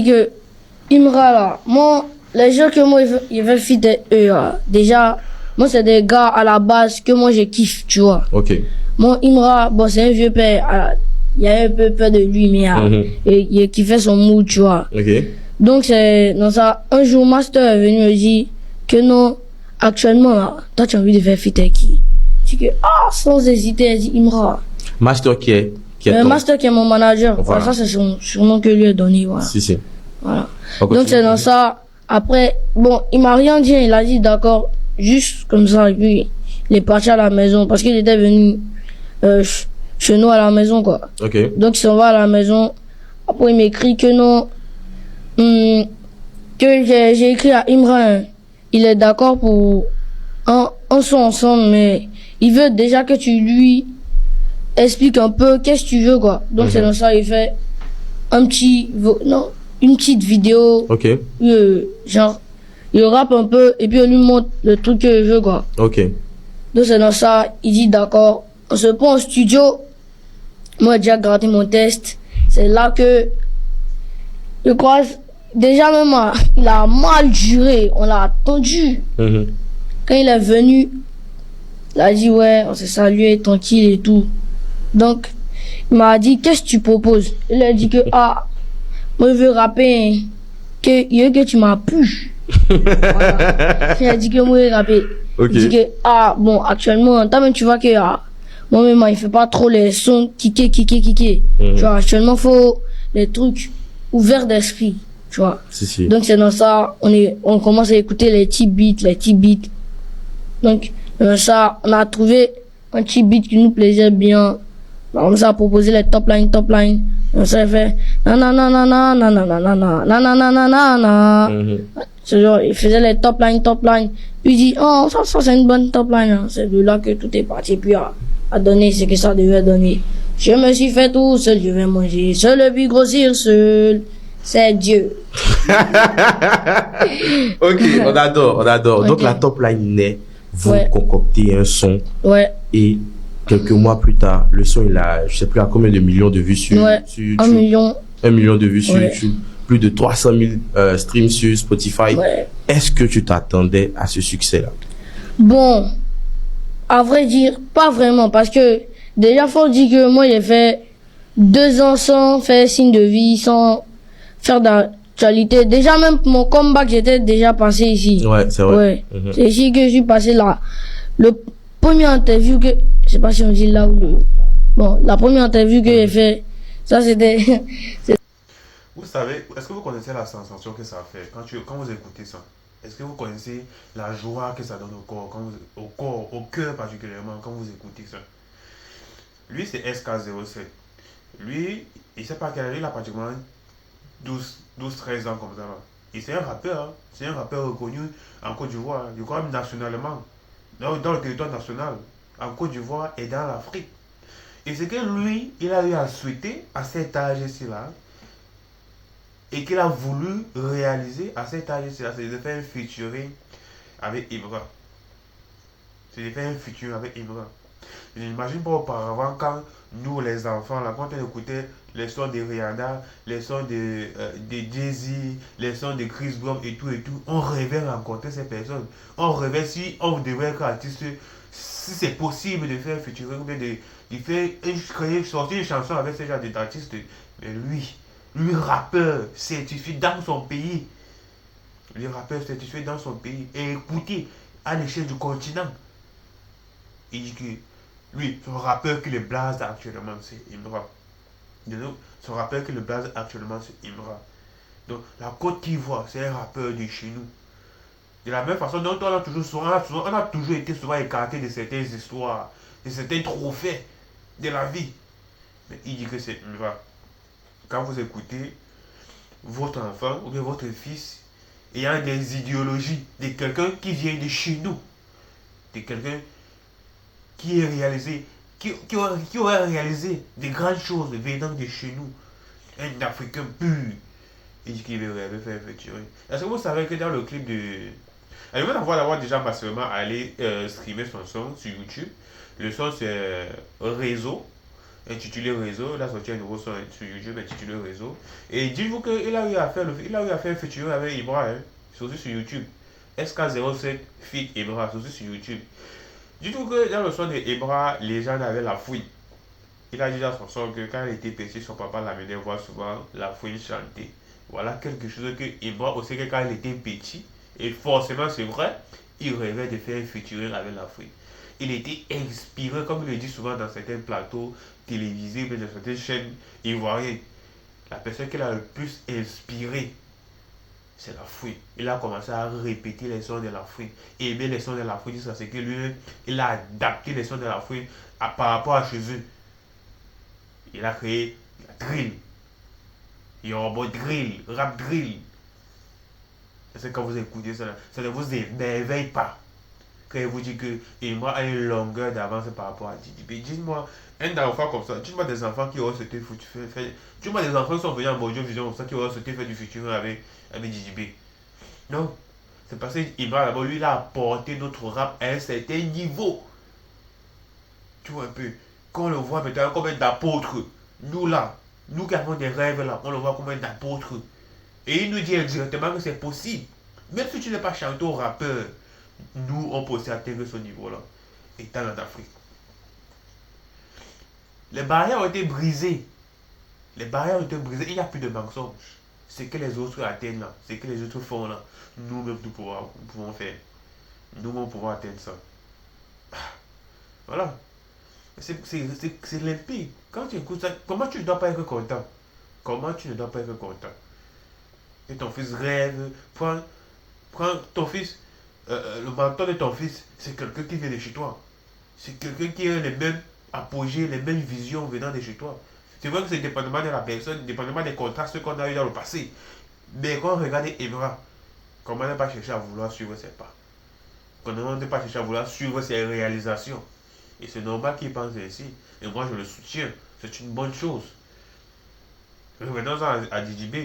Que Imra là, moi, les gens que moi ils veulent fitter eux là, déjà, moi c'est des gars à la base que moi je kiffe, tu vois. Ok. Moi Imra, bon c'est un vieux père, il y a un peu peur de lui, mais il kiffait son mood, tu vois. Ok. Donc c'est dans ça, un jour Master est venu me dire que non, actuellement là, toi tu as envie de faire fitter qui? Je dis que sans hésiter, elle dit Imra. Master qui est Master qui est mon manager, voilà. Ça c'est son nom que lui a donné, voilà. Si. Voilà. Donc c'est dans ça. Après, bon, il m'a rien dit, il a dit d'accord, juste comme ça, et puis il est parti à la maison parce qu'il était venu chez nous à la maison, quoi. Ok. Donc il s'en va à la maison. Après il m'écrit que non, que j'ai écrit à Imran, il est d'accord pour un son ensemble, mais il veut déjà que tu lui expliques un peu qu'est-ce que tu veux, quoi. Donc c'est dans ça, il fait une petite vidéo. Ok. Genre, il rappe un peu et puis on lui montre le truc que je veux, quoi. Ok. Donc c'est dans ça, il dit d'accord, on se prend au studio. Moi, j'ai déjà gratté mon test. C'est là que, je crois, déjà même, il a mal duré. On l'a attendu. Quand il est venu, il a dit ouais, on s'est salué, tranquille et tout. Donc, il m'a dit, qu'est-ce que tu proposes? Il a dit que, moi je veux rapper, hein, que tu m'as pu. Voilà. Il a dit que moi je veux rapper. Okay. Il dit que, bon, actuellement, toi-même tu vois que, moi-même, il fait pas trop les sons kiké. Tu vois, actuellement, faut les trucs ouverts d'esprit, tu vois. Si. Donc c'est dans ça, on commence à écouter les petits beats. Donc, dans ça, on a trouvé un petit beat qui nous plaisait bien. On nous a proposé les top line. On s'est fait c'est genre, il faisait les top line. Puis il dit, ça c'est une bonne top line. Hein. C'est de là que tout est parti. Puis à donner ce que ça devait donner. Je me suis fait tout seul, je vais manger seul et puis grossir seul. C'est Dieu. Ok, on adore. Okay. Donc la top line naît, vous concoctez un son. Ouais. Et quelques mois plus tard, le son il a, je sais plus à combien de millions de vues sur YouTube. 1 million. 1 million de vues sur YouTube. Plus de 300 000 streams sur Spotify. Ouais. Est-ce que tu t'attendais à ce succès-là? Bon, à vrai dire, pas vraiment. Parce que déjà, faut dire que moi, j'ai fait 2 ans sans faire signe de vie, sans faire d'actualité. Déjà, même mon comeback, j'étais déjà passé ici. Ouais, c'est vrai. Ouais. C'est ici que je suis passé là. Le premier interview que, je sais pas si on dit là ou le, bon, la première interview que j'ai fait, ça c'était, Vous savez, est-ce que vous connaissez la sensation que ça fait quand vous écoutez ça? Est-ce que vous connaissez la joie que ça donne au corps, au cœur particulièrement, quand vous écoutez ça? Lui, c'est SK07. Lui, il sait pas quel âge, il a pratiquement 12-13 ans comme ça. Là. Et c'est un rappeur, hein. C'est un rappeur reconnu en Côte d'Ivoire, je crois même nationalement, dans le territoire national, en Côte d'Ivoire et dans l'Afrique. Et c'est que lui, il a eu à souhaiter à cet âge-ci là, et qu'il a voulu réaliser à cet âge-ci là, c'est de faire un featuring avec Ibra. C'est de faire un featuring avec Ibra. Je n'imagine pas auparavant quand nous les enfants, là, quand on écoutait les sons de Rihanna, les sons de Jay-Z, les sons de Chris Brown et tout, on rêvait rencontrer ces personnes. On rêvait si on devait être artiste, si c'est possible de faire un featuring, de sortir une chanson avec ce genre d'artiste. Mais lui rappeur certifié dans son pays. Lui rappeur certifié dans son pays. Et écoutez, à l'échelle du continent. Il dit que lui, son rappeur qui le blase actuellement, c'est Imra. Son rappeur qui le blase actuellement, c'est Imra. Donc, la Côte d'Ivoire, c'est un rappeur de chez nous. De la même façon, donc, on a toujours été souvent écarté de certaines histoires, de certains trophées de la vie. Mais il dit que c'est Imra. Quand vous écoutez votre enfant ou bien votre fils ayant des idéologies de quelqu'un qui vient de chez nous, de quelqu'un qui est réalisé, qui aurait réalisé des grandes choses venant de chez nous, un Africain pur, et qui veut faire un featuring. Est-ce que vous savez que dans le clip de... Elle veut d'avoir déjà massivement allé streamer son son sur YouTube. Le son c'est Réseau. intitulé Réseau. Il a sorti un nouveau son sur YouTube intitulé Réseau. Et dites-vous qu'il a eu à faire, il a eu à faire un featuring avec Ibra, hein. C'est aussi sur YouTube. SK07 Fit Ibra, c'est aussi sur YouTube. Dites-vous que dans le son de Ibra, les gens avaient la fouille. Il a dit dans son son que quand il était petit, son papa l'amenait voir souvent la fouine chanter. Voilà quelque chose que Ibra aussi que quand il était petit, et forcément c'est vrai, il rêvait de faire un featuring avec la fouine. Il était inspiré, comme il le dit souvent dans certains plateaux télévisés, mais dans certaines chaînes ivoiriennes. La personne qui l'a le plus inspiré, c'est la fouine. Il a commencé à répéter les sons de la fouine, aimer les sons de la fouine, jusqu'à ce que lui, il a adapté les sons de la fouine par rapport à chez eux. Il a créé la drill, Yoruba drill, rap drill. Est-ce que quand vous écoutez ça, ça ne vous émerveille pas quand il vous dit que Imra a une longueur d'avance par rapport à Didi. Dites-moi, un enfant comme ça, dites-moi des enfants qui auraient souhaité faire. Dites-moi des enfants qui sont venus en Mojo Vision comme ça, qui auraient souhaité faire du featuring avec Didi. Non, c'est parce que Imra d'abord, lui, il a apporté notre rap à un certain niveau. Tu vois un peu. Quand on le voit maintenant comme un apôtre, nous là, nous qui avons des rêves là, on le voit comme un apôtre. Et il nous dit indirectement que c'est possible. Même si tu n'es pas chanteur ou rappeur, nous on peut aussi atteindre ce niveau-là, étant en Afrique. Les barrières ont été brisées. Les barrières ont été brisées, il n'y a plus de mensonges. Ce que les autres atteignent là, ce que les autres font là, nous-mêmes nous pouvons faire. Nous-mêmes pouvons atteindre ça. Voilà. C'est limpide. Quand tu écoutes ça, comment tu ne dois pas être content? Comment tu ne dois pas être content? Et ton fils rêve, prends ton fils, le mentor de ton fils, c'est quelqu'un qui vient de chez toi. C'est quelqu'un qui a les mêmes apogées, les mêmes visions venant de chez toi. C'est vrai que c'est dépendamment de la personne, dépendamment des contrastes qu'on a eu dans le passé. Mais quand on regarde Evra, comment ne pas chercher à vouloir suivre ses pas? Comment ne pas chercher à vouloir suivre ses réalisations? Et c'est normal qu'il pense ainsi. Et moi, je le soutiens. C'est une bonne chose. Revenons à Didi B.